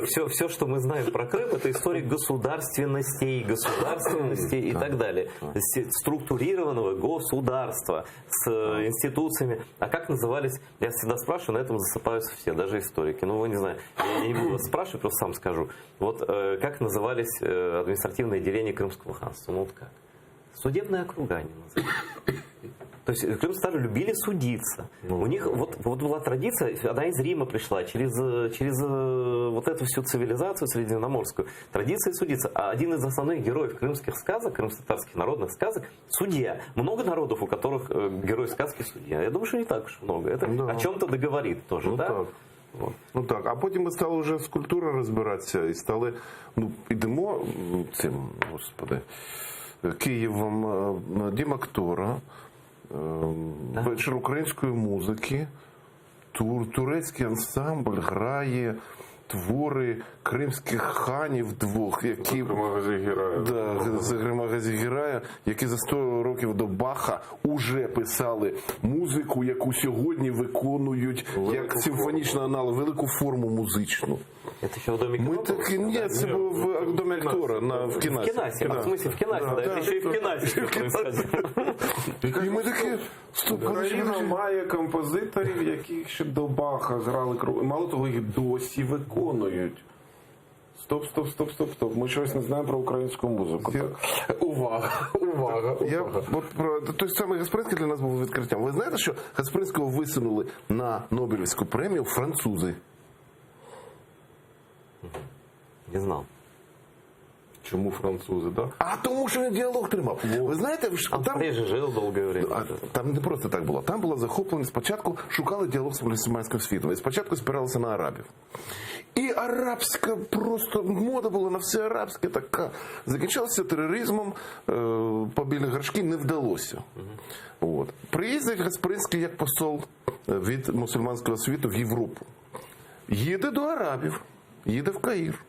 все, что мы знаем про Крым, это история государственностей и так далее. Структурированного государства с институциями. А как назывались, я всегда спрашиваю, на этом засыпаются все, даже историки. Ну, не знаю, я не буду вас спрашивать, просто сам скажу. Вот как назывались административные деления Крымского ханства? Ну, вот как? Судебные округа они назывались. То есть крымские любили судиться. У них вот была традиция, она из Рима пришла, через вот эту всю цивилизацию средиземноморскую. Традиция судиться. А один из основных героев крымских сказок, крымско-татарских народных сказок, судья. Много народов, у которых герой сказки судья. Я думаю, что не так уж много. Это Да. о чем-то договорит тоже, Ну, да? так. Вот. Ну так, а потім ми стали вже з культурою розбиратися і стали, ідемо цим, господи, Києвом, Дім актора, вечір української музики, турецький ансамбль грає твори кримських ханів двох, які Газігірая, які за 100 років до Баха уже писали музику, яку сьогодні виконують як симфонічний аналог, велику форму музичну. Это еще в доме Ми кино? таки, ні, це було в Домі актора, в В кінасі. Кинасе. А в смысле в Кинасе? Да, это еще и в Кинасе всё происходило. І ми такі, стоп, Україна має композиторів, які ще до Баха грали мало того, їх досі виконують. Стоп. Ми щось не знаємо про українську музику. Так. Увага. Я, от, той самий Гаспринський для нас був відкриттям. Ви знаєте, що Гаспринського висунули на Нобелівську премію французи? Не знал. Чому французи, так? А тому, що він діалог тримав. Ви знаєте, Он в Париже жил долгое время. там не просто так було. Там було захоплення. Спочатку шукали діалог з мусульманським світом. І спочатку спиралися на арабів. І арабська просто мода була на все арабське така. Закінчилося тероризмом, побілі горшки не вдалося. От. Приїздить Гаспринський як посол від мусульманського світу в Європу. Їде до арабів, їде в Каїр.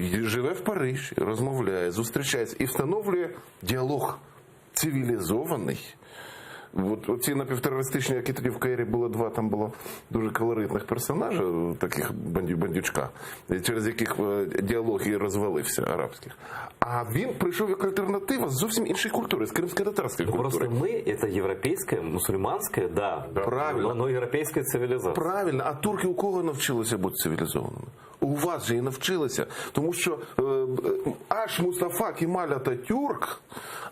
Живе в Парижі, розмовляє, зустрічається і встановлює діалог цивілізований. От оці напівтерористичні, які тоді в Каїрі було два, там було дуже колоритних персонажів, таких бандючка, через яких діалог і розвалився арабських. А він прийшов як альтернатива з зовсім іншої культури, з кримсько-татарської Просто культури. мы это европейская, мусульманская, да, Правильно. но европейская цивилизация. Правильно, а турки у кого навчилися бути цивілізованими? У вас же і навчилися, тому що аж Мустафа Кемаль Ататюрк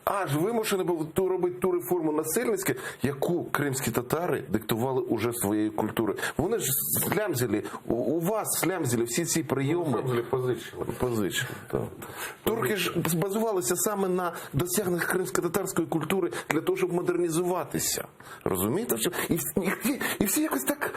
аж вимушений був робити ту реформу насильницьку, яку кримські татари диктували уже своєю культурою. Вони ж слямзили, у вас слямзили всі ці прийоми. Позичили. Так. Турки ж базувалися саме на досягненнях кримсько-татарської культури для того, щоб модернізуватися. Розумієте? І всі якось так...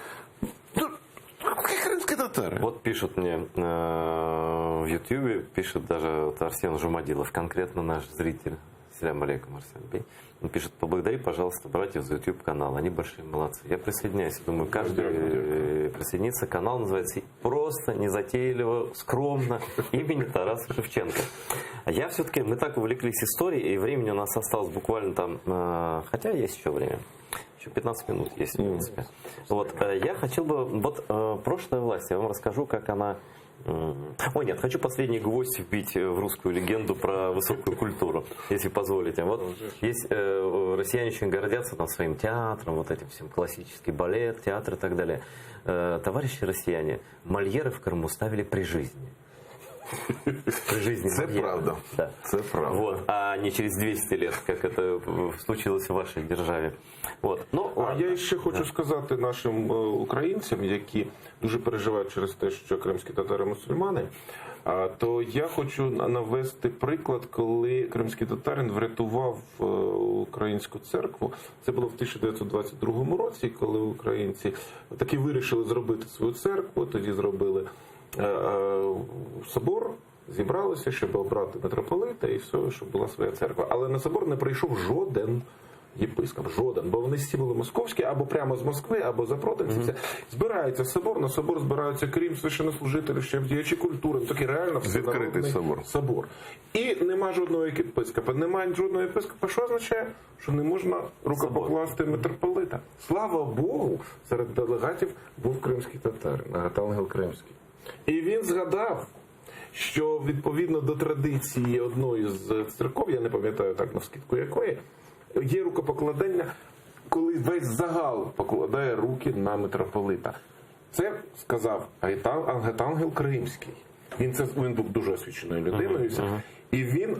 Крымские татары. Вот пишут мне в Ютьюбе, пишет даже вот Арсен Жумадилов, конкретно наш зритель. Салям алейкум, Арсен Бей. Он пишет: поблагодари, пожалуйста, братьев за YouTube канал. Они большие молодцы. Я присоединяюсь. Думаю, каждый присоединится. Канал называется просто, незатейливо, скромно, имени Тараса Шевченко. А я все-таки, мы так увлеклись историей, и времени у нас осталось буквально там, хотя есть еще время. Еще 15 минут есть, в принципе. Вот, я хотел бы, вот прошлая власть, я вам расскажу, как она... Ой, нет, хочу последний гвоздь вбить в русскую легенду про высокую культуру, если позволите. Вот есть россияне очень гордятся там своим театром, вот этим всем, классический балет, театр и так далее. Товарищи россияне, Мольеры в Крыму ставили при жизни. При жизни Це Мольера. правда. Да. Це правда. Вот, а не через 200 лет, как это случилось в вашей державе. Вот. Ну, А ладно. я ще хочу сказати нашим українцям, які дуже переживають через те, що кримські татари мусульмани, то я хочу навести приклад, коли кримський татарин врятував українську церкву. Це було в 1922 році, коли українці таки вирішили зробити свою церкву, тоді зробили собор, зібралися, щоб обрати митрополита і все, щоб була своя церква. Але на собор не прийшов жоден єпископ, жоден, бо вони всі були московські, або прямо з Москви, або за противців. Збирається собор, на собор збираються, крім священнослужителів, ще діячі культури, такий реально Відкритий собор. І нема жодного єпископа. Немає жодного єпископа, що означає? Що не можна рукопокласти митрополита. Слава Богу, серед делегатів був кримський татарин, Агатангел Кримський. І він згадав, що відповідно до традиції одної з церков, я не пам'ятаю так навскидку якої, є рукопокладання, коли весь загал покладає руки на митрополита. Це сказав Агатангел Кримський. Він був дуже освіченою людиною.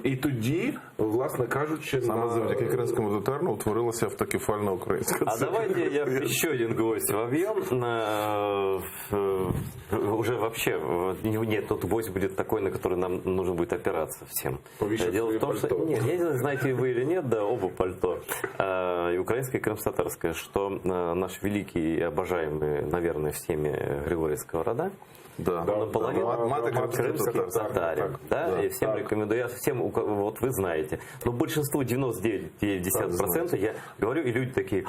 І тоді, власне кажучи, Саме завдяки кримському татарину утворилася автокефальна українська А церква. давайте я еще один гвоздь вобьем. Уже вообще, нет, тут гвоздь будет такой, на который нам нужно будет опираться всем. Повесить Дело в том, пальто. что, нет, я не знаю, знаете вы или нет, да, оба пальто, и украинское, и крымско-татарское, что наш великий и обожаемый, наверное, всеми Григорий Сковорода, Да. наполовину Мати крымский татарин, да, и всем рекомендую, я всем, вот вы знаете, но большинству 99,9% я говорю, и люди такие: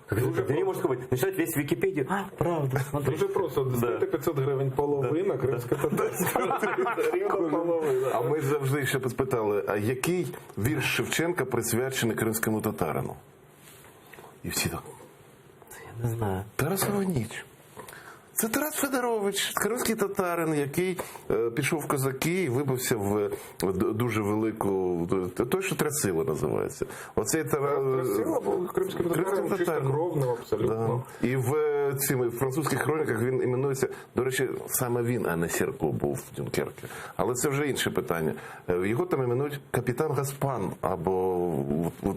как это не может быть, начинают весь Википедию, правда, смотри. Дуже просто, дайте 500 гривень половина, кримська татарська. Рівно половина. А ми завжди ще спитали, а який вірш Шевченка присвячений кримському татарину? І всі так: Я не знаю. Тарасова ніч. Це Тарас Федорович, кримський татарин, який пішов в козаки і вибився в дуже велику, той, що Трясило називається. Оцей Трясило був кримським татарином, чистокровним абсолютно. Да. І в французьких хроніках він іменується, до речі, саме він, а не Сірко був в Дюнкерке. Але це вже інше питання. Його там іменують капітан Гаспан, або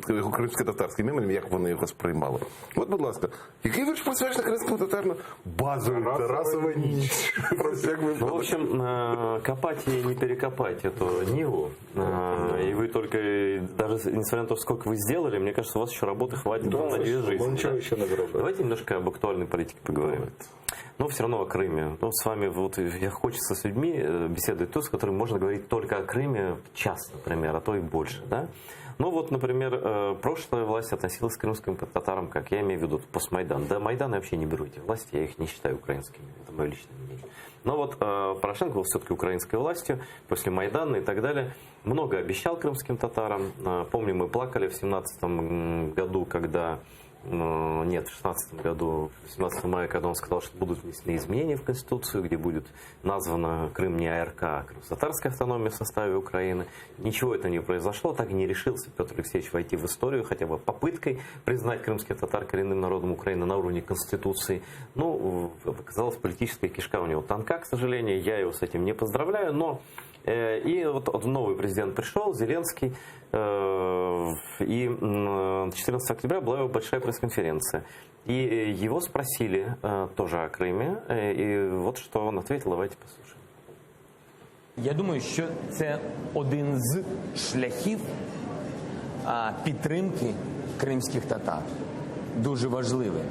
його кримсько-татарським іменем, як вони його сприймали. От, будь ласка, який вірш присвячений кримському татарину? Базовий Тарасова ніч. Ну, в общем, копать и не перекопать эту Ниву. И вы только, даже несмотря на то, сколько вы сделали, мне кажется, у вас еще работы хватит на весь жизнь. Ничего еще не зробили. Давайте немножко об актуальной политике поговорим. Но все равно о Крыме. Ну, с вами вот я хочется с людьми беседовать, с которыми можно говорить только о Крыме час, например, а то и больше, да? Ну вот, например, прошлая власть относилась к крымским татарам, как я имею в виду, постмайдан. Да, Майдан я вообще не беру эти власти, я их не считаю украинскими, это мое личное мнение. Но вот Порошенко был все-таки украинской властью, после Майдана и так далее. Много обещал крымским татарам. Помню, мы плакали в 17 году, когда... Нет, в 16 году, 17 мая, когда он сказал, что будут внесены изменения в Конституцию, где будет названа Крым не АРК, а крымско-татарская автономия в составе Украины. Ничего этого не произошло, так и не решился Петр Алексеевич войти в историю хотя бы попыткой признать крымских татар коренным народом Украины на уровне Конституции. Ну, оказалась политическая кишка у него тонка, к сожалению, я его с этим не поздравляю, но И вот новый президент пришел, Зеленский, и 14 октября была его большая пресс-конференция. И его спросили тоже о Крыме, и вот что он ответил, давайте послушаем. Я думаю, що це один з шляхів підтримки кримських татар. Дуже важливий.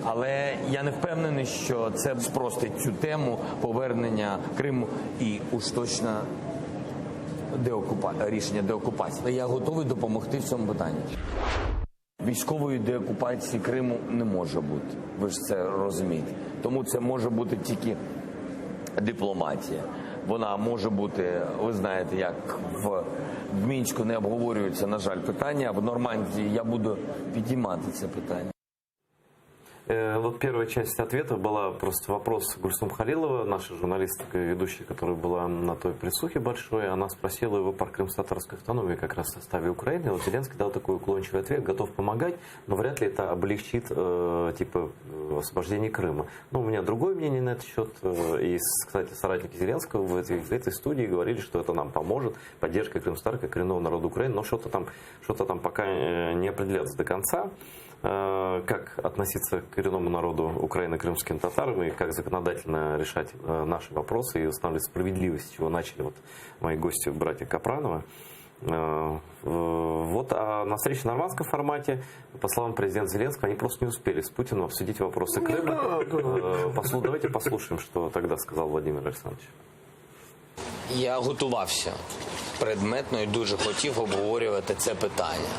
Але я не впевнений, що це спростить цю тему повернення Криму і уж точно рішення деокупації. Але я готовий допомогти в цьому питанні. Військової деокупації Криму не може бути. Ви ж це розумієте. Тому це може бути тільки дипломатія. Вона може бути, ви знаєте, як в Мінську не обговорюється, на жаль, питання, а в Нормандії я буду підіймати це питання. Вот первая часть ответа была просто вопрос Гульсум Халилова, наша журналистка, ведущая, которая была на той присухе большой. Она спросила его про крымско-татарскую автономию как раз в составе Украины. Вот Зеленский дал такой уклончивый ответ, готов помогать, но вряд ли это облегчит освобождение Крыма. Ну, у меня другое мнение на этот счет. И, кстати, соратники Зеленского в этой студии говорили, что это нам поможет, поддержка крымско-татарского коренного народа Украины, но что-то там пока не определяется до конца. Как относиться к коренному народу Украины, крымским татарам, и как законодательно решать наши вопросы и устанавливать справедливость, чего начали вот мои гости, братья Капрановы. Вот, а на встрече в нормандском формате, по словам президента Зеленского, они просто не успели с Путиным обсудить вопросы Крыма. Давайте послушаем, что тогда сказал Владимир Александрович. Я готувався предметно і дуже хотів обговорювати це питання.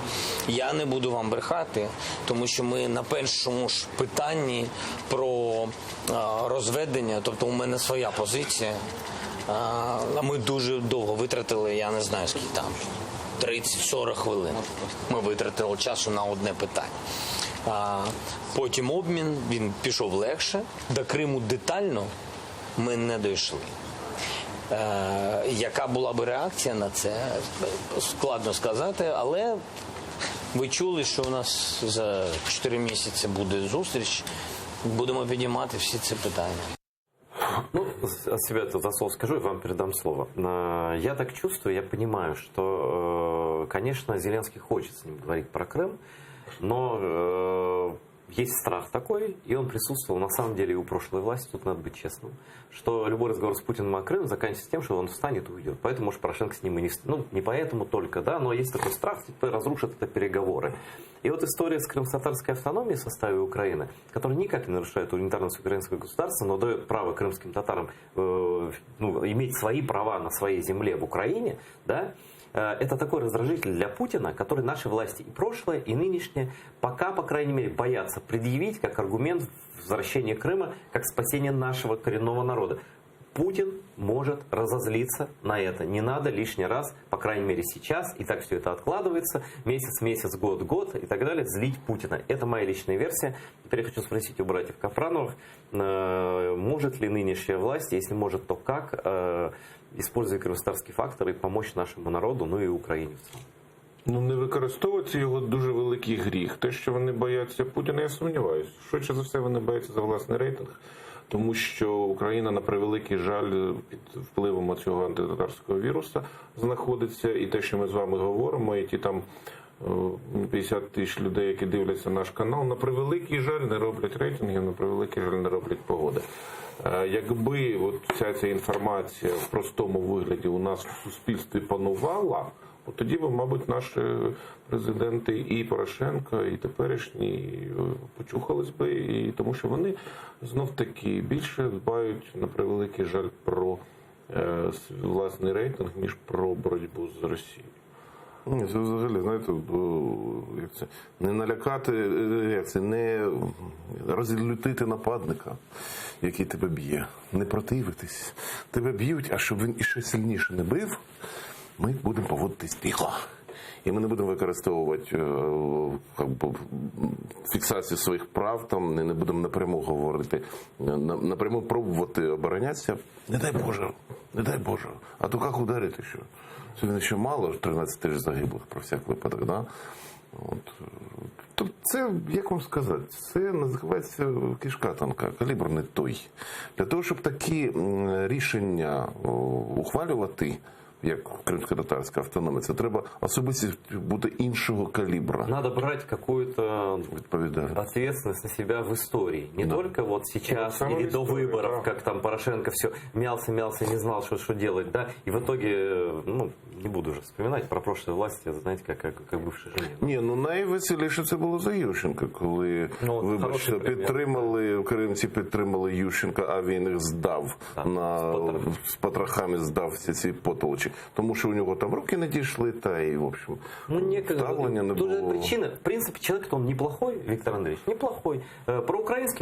Я не буду вам брехати, тому що ми на першому ж питанні про розведення, тобто у мене своя позиція, ми дуже довго витратили, я не знаю скільки там, 30-40 хвилин. Ми витратили часу на одне питання. Потім обмін, він пішов легше. До Криму детально ми не дійшли. Яка була б реакція на це, складно сказати, але ви чули, що у нас за 4 місяці буде зустріч, будемо підіймати всі ці питання. Ну, от себя за слово скажу и вам передам слово. Я так чувствую, я понимаю, что, конечно, Зеленский хочет с ним говорить про Крым, но есть страх такой, и он присутствовал на самом деле и у прошлой власти, тут надо быть честным, что любой разговор с Путиным о Крыме заканчивается тем, что он встанет и уйдет. Поэтому, может, Порошенко с ним и не... Ну, не поэтому только, да, но есть такой страх, типа, разрушат это переговоры. И вот история с крымско-татарской автономией в составе Украины, которая никак не нарушает унитарность украинского государства, но дает право крымским татарам иметь свои права на своей земле в Украине, да, это такой раздражитель для Путина, который наши власти и прошлое, и нынешнее пока, по крайней мере, боятся предъявить как аргумент возвращения Крыма, как спасение нашего коренного народа. Путин может разозлиться на это. Не надо лишний раз, по крайней мере сейчас, и так все это откладывается, месяц, год и так далее, злить Путина. Это моя личная версия. Теперь я хочу спросить у братьев Капрановых, может ли нынешняя власть, если может, то как, используя крымско-татарские факторы, помочь нашему народу, ну и Украине в целом? Ну, не використовується його дуже великий гріх. Те, що вони бояться Путіна, я сумніваюся. Швидше за все, вони бояться за власний рейтинг. Тому що Україна, на превеликий жаль, під впливом цього антитатарського віруса знаходиться. І те, що ми з вами говоримо, і ті там 50 тисяч людей, які дивляться наш канал, на превеликий жаль не роблять рейтингів, на превеликий жаль не роблять погоди. Якби от ця інформація в простому вигляді у нас в суспільстві панувала, от тоді б, мабуть, наші президенти і Порошенко, і теперішні почухались би, і тому що вони знов-таки більше дбають, на превеликий жаль, про власний рейтинг, ніж про боротьбу з Росією. Ні, це взагалі, знаєте, як це, не налякати, як це, не розлютити нападника, який тебе б'є, не противитись. Тебе б'ють, а щоб він іще сильніше не бив, ми будемо поводитись тихо. І ми не будемо використовувати фіксацію своїх прав, там, не будемо напряму говорити, напряму пробувати оборонятися. Не дай Боже. А то як ударити що? Сьогодні ще мало, 13 тисяч загиблих про всяк випадок, да? От. Тобто це, як вам сказати, це називається кишка тонка, калібр не той. Для того, щоб такі рішення ухвалювати, як кримсько-татарська автономія, це треба особистість бути іншого калібра. Надо брать какую-то ответственность на себя в истории. Не только вот сейчас самой или до истории, выборов, да. как там Порошенко все мялся, не знал, что делать, да. И в итоге, ну, не буду уже вспоминать про прошлые власти, знаете, как бывший жене. Ні, ну найвеселіше це було за Ющенка, коли, Ну, вибачте, хороший пример. підтримали, кримці підтримали Ющенка, а він їх здав, з потрохами здав всі ці потолочі. Тому що у нього там руки не дійшли, та і, в общем, ставлення не Тут же було. причина, в принципе, человек-то он неплохой, Виктор Андреевич, неплохой,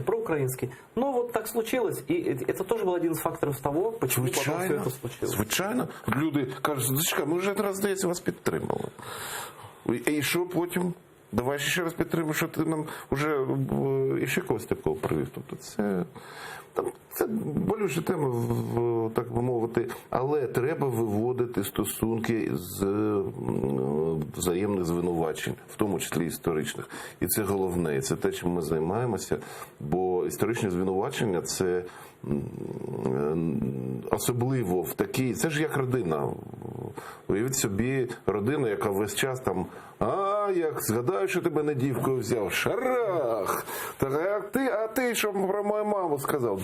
проукраинский. Но вот так случилось, и это тоже был один из факторов того, почему потом все это случилось. Звичайно. Люди кажуть, зачекай, ми вже раз, здається, вас підтримали. І що потім? Давай ще раз підтримуємо, що ти нам вже іще когось такого привів. Тобто це болюча тема, так би мовити, але треба виводити стосунки з взаємних звинувачень, в тому числі історичних. І це головне, і це те, чим ми займаємося, бо історичні звинувачення – це особливо в такій, це ж як родина. Уявіть собі родину, яка весь час там, як згадаю, що тебе не дівкою взяв, шарах! А ти що про мою маму сказав?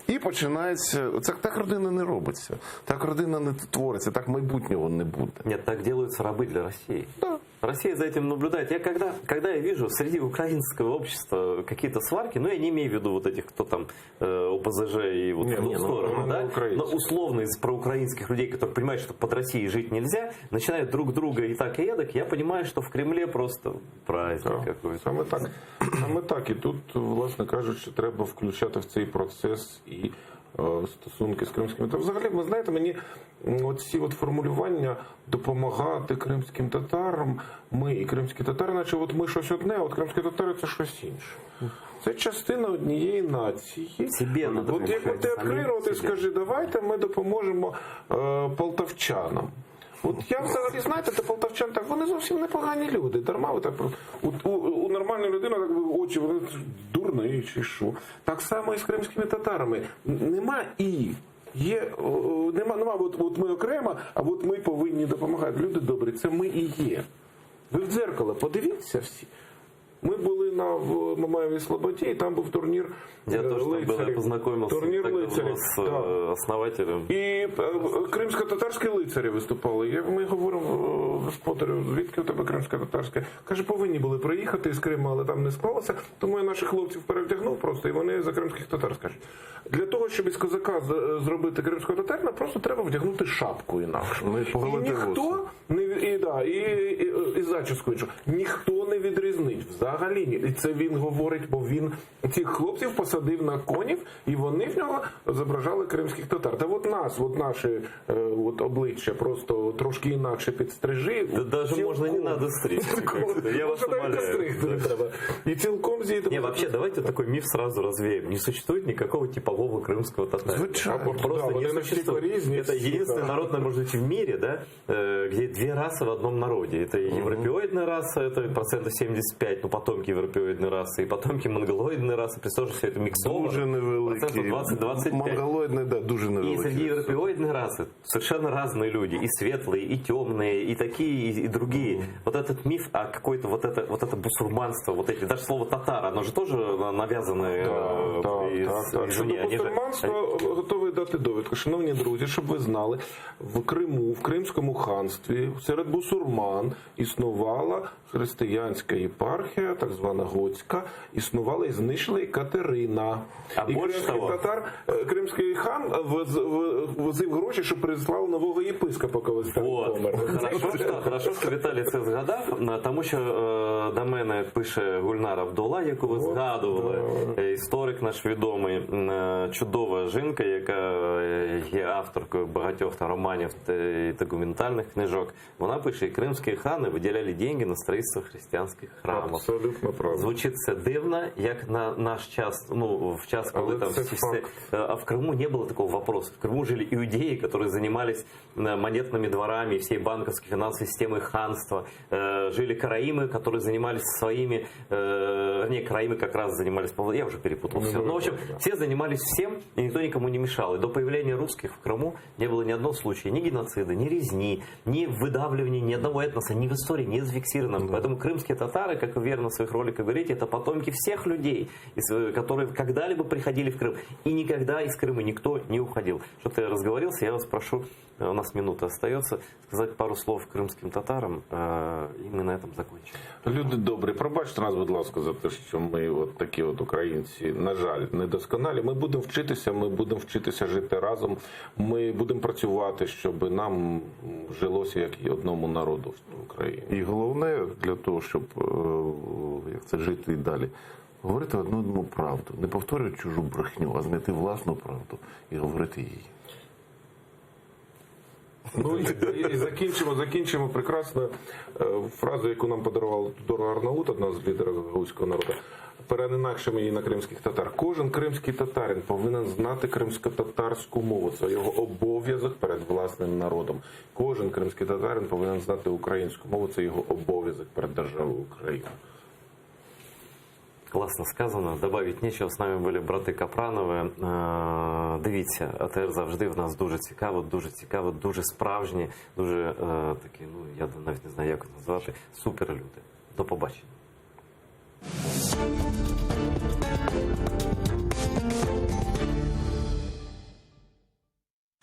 І починається, так родина не робиться, так родина не твориться, так майбутнього не буде. Нет, так делаются рабы для России. Да. Россия за этим наблюдает. Я когда я вижу среди украинского общества какие-то сварки, я не имею в виду вот этих, кто там ОПЗЖ и вот в ту сторону, да, но условно из проукраинских людей, которые понимают, что под Россией жить нельзя, начинают друг друга и так, и эдак, я понимаю, что в Кремле просто праздник какой-то. Саме так. І тут, власне кажучи, треба включати в цей процес і стосунки з кримськими. Та взагалі, ви знаєте, мені ці формулювання допомагати кримським татарам, ми і кримські татари, наче ми щось одне, а кримські татари це щось інше. Це частина однієї нації. От як ти відкрив, ти скажи, давайте ми допоможемо полтавчанам. От я взагалі, знаєте, полтавчан, так вони зовсім непогані люди. Дарма ви так у нормальної людини так очі, вони дурні чи що. Так само і з кримськими татарами. Нема і. Нема, от ми окремо, а от ми повинні допомагати. Люди добрі, це ми і є. Ви в дзеркало подивіться всі. Ми були на Мамаєвій Слободі, і там був турнір лицарів. Я познайомився з основателем. І кримсько-татарські лицарі виступали. Ми говоримо господарю, звідки у тебе кримсько-татарське? Каже, повинні були приїхати з Криму, але там не склалося, тому я наших хлопців перевдягнув просто, і вони за кримських татар скажуть. Для того, щоб із козака зробити кримського татарина, просто треба вдягнути шапку інакше. І ніхто і зачіску іншу. Ніхто не відрізнить. Взагалі ні. І це він говорить, бо він цих хлопців посадив на конів, і вони в нього зображали кримських татар. Та наші обличчя просто трошки інакше підстрижи. Да даже можно не надо стричь. Я вас умоляю. И цілком зійдемо. Не, вообще, давайте такой миф сразу развеем. Не существует никакого типового крымского татарина. Просто не существует. Это единственная народная, может быть, в мире, да, где две расы в одном народе. Это европеоидная раса, это процентов 75, потомки европеоидной расы, и потомки монголоидной расы. Представляешь, все это миксовано. Дуже невеликий. Процентов 20-25. Монголоидный, да, дуже невеликий. И среди европеоидной расы совершенно разные люди. И светлые, и темные, и такие, и другие. Вот этот миф о какой-то вот это бусурманство, вот эти, даже слово татар, оно же тоже навязанное извне. Бусурманство готовий дати довідку. Шановні друзі, щоб ви знали, в Криму, в Кримському ханстві, серед бусурман існувала християнська єпархія, так звана готська, існувала і знищила і Катерина. А і більше татар, кримський хан возив гроші, щоб прислав нового єпископа, коли став помер. Хорошо, що Віталій це згадав, тому що до мене пише Гульнар Абдулла, яку ви згадували історик наш відомий, чудова жінка, яка є авторкою багатьох там романів і документальних книжок. Вона пише, і кримські хани виділяли гроші на будівництво християнських храмів. Абсолютно правда. Звучить це дивно, як на наш час, ну, в час, коли Але там це все... факт. А в Крыму не было такого вопроса. В Крыму жили иудеи, которые занимались монетными дворами, всей банковской финансовой системой ханства. Жили караимы, которые занимались своими... Не, караимы как раз занимались... Я уже перепутал все. Ну, в общем, все занимались всем, и никто никому не мешал. И до появления русских в Крыму не было ни одного случая, ни геноцида, ни резни, ни выдавливания ни одного этноса, ни в истории не зафиксировано. Поэтому крымские татары, как вы верно в своих роликах говорите, это потомки всех людей, которые когда-либо приходили в Крым. И никогда из Крыма никто не уходил. Что-то я разговорился, я вас прошу, у нас минута остается, сказать пару слов крымским татарам, и мы на этом закончим. Люди добрі, пробачте нас, будь ласка, за те, що ми от такі от українці, на жаль, недосконалі. Ми будемо вчитися жити разом. Ми будемо працювати, щоб нам жилося як і одному народу в Україні. І головне для того, щоб як це жити і далі, говорити одну правду. Не повторювати чужу брехню, а знайти власну правду і говорити її. Ну і закінчимо прекрасною фразою, яку нам подарував Тодор Арнаут, одна з лідерів гагаузького народу. Переінакшимо її на кримських татар. Кожен кримський татарин повинен знати кримсько-татарську мову. Це його обов'язок перед власним народом. Кожен кримський татарин повинен знати українську мову. Це його обов'язок перед державою Україна. Класно сказано, добавить нічого. З нами були брати Капранови. Дивіться, АТР завжди в нас дуже цікаво, дуже справжні, дуже такі, ну я навіть не знаю, як назвати, суперлюди. До побачення.